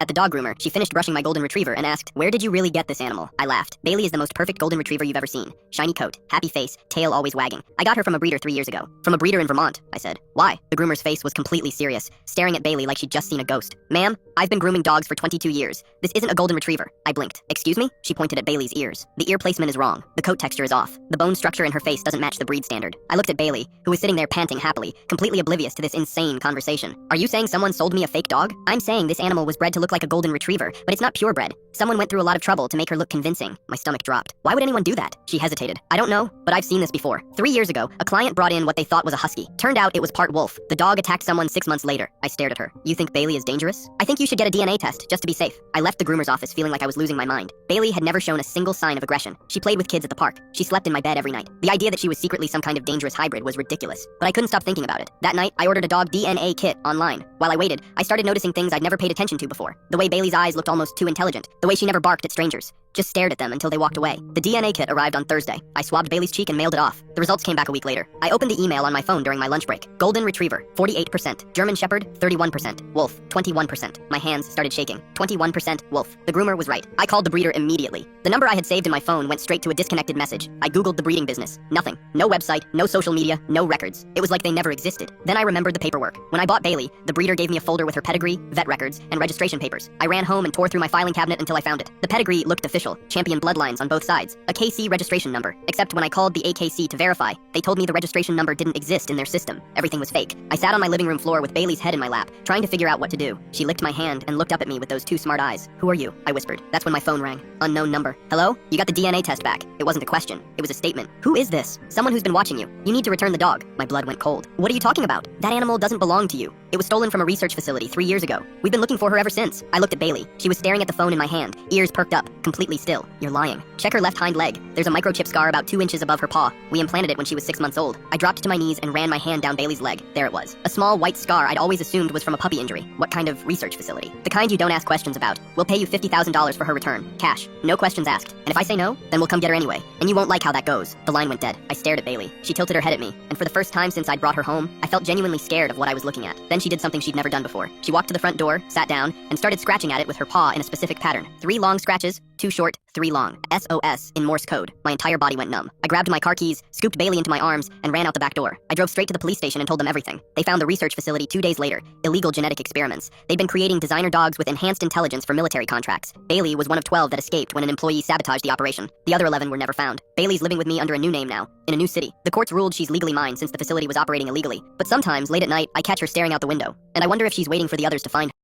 At the dog groomer, she finished brushing my golden retriever and asked, "Where did you really get this animal?" I laughed. Bailey is the most perfect golden retriever you've ever seen. Shiny coat, happy face, tail always wagging. I got her from a breeder 3 years ago. From a breeder in Vermont, I said. Why? The groomer's face was completely serious, staring at Bailey like she'd just seen a ghost. Ma'am, I've been grooming dogs for 22 years. This isn't a golden retriever. I blinked. Excuse me? She pointed at Bailey's ears. The ear placement is wrong. The coat texture is off. The bone structure in her face doesn't match the breed standard. I looked at Bailey, who was sitting there panting happily, completely oblivious to this insane conversation. Are you saying someone sold me a fake dog? I'm saying this animal was bred to look like a golden retriever, but it's not purebred. Someone went through a lot of trouble to make her look convincing. My stomach dropped. Why would anyone do that? She hesitated. I don't know, but I've seen this before. 3 years ago, a client brought in what they thought was a husky. Turned out it was part wolf. The dog attacked someone 6 months later. I stared at her. You think Bailey is dangerous? I think you should get a DNA test, just to be safe. I left the groomer's office feeling like I was losing my mind. Bailey had never shown a single sign of aggression. She played with kids at the park. She slept in my bed every night. The idea that she was secretly some kind of dangerous hybrid was ridiculous. But I couldn't stop thinking about it. That night, I ordered a dog DNA kit online. While I waited, I started noticing things I'd never paid attention to before. The way Bailey's eyes looked almost too intelligent. The way she never barked at strangers. Just stared at them until they walked away. The DNA kit arrived on Thursday. I swabbed Bailey's cheek and mailed it off. The results came back a week later. I opened the email on my phone during my lunch break. Golden Retriever, 48%. German Shepherd, 31%. Wolf, 21%. My hands started shaking. 21% wolf. The groomer was right. I called the breeder immediately. The number I had saved in my phone went straight to a disconnected message. I googled the breeding business. Nothing. No website, no social media, no records. It was like they never existed. Then I remembered the paperwork. When I bought Bailey, the breeder gave me a folder with her pedigree, vet records, and registration papers. I ran home and tore through my filing cabinet until I found it. The pedigree looked official. Champion bloodlines on both sides. A KC registration number. Except when I called the AKC to verify, they told me the registration number didn't exist in their system. Everything was fake. I sat on my living room floor with Bailey's head in my lap, trying to figure out what to do. She licked my hand and looked up at me with those two smart eyes. Who are you? I whispered. That's when my phone rang. Unknown number. Hello? You got the DNA test back. It wasn't a question. It was a statement. Who is this? Someone who's been watching you. You need to return the dog. My blood went cold. What are you talking about? That animal doesn't belong to you. It was stolen from a research facility 3 years ago. We've been looking for her ever since. I looked at Bailey. She was staring at the phone in my hand, ears perked up, completely still. You're lying. Check her left hind leg. There's a microchip scar about 2 inches above her paw. We implanted it when she was 6 months old. I dropped to my knees and ran my hand down Bailey's leg. There it was. A small white scar I'd always assumed was from a puppy injury. What kind of research facility? The kind you don't ask questions about. We'll pay you $50,000 for her return. Cash. No questions asked. And if I say no, then we'll come get her anyway. And you won't like how that goes. The line went dead. I stared at Bailey. She tilted her head at me. And for the first time since I'd brought her home, I felt genuinely scared of what I was looking at. Then she did something she'd never done before. She walked to the front door, sat down, and started scratching at it with her paw in a specific pattern. 3 long scratches, 2 short, 3 long. SOS in Morse code. My entire body went numb. I grabbed my car keys, scooped Bailey into my arms, and ran out the back door. I drove straight to the police station and told them everything. They found the research facility 2 days later. Illegal genetic experiments. They'd been creating designer dogs with enhanced intelligence for military contracts. Bailey was one of 12 that escaped when an employee sabotaged the operation. The other 11 were never found. Bailey's living with me under a new name now, in a new city. The courts ruled she's legally mine since the facility was operating illegally. But sometimes, late at night, I catch her staring out the window. And I wonder if she's waiting for the others to find her.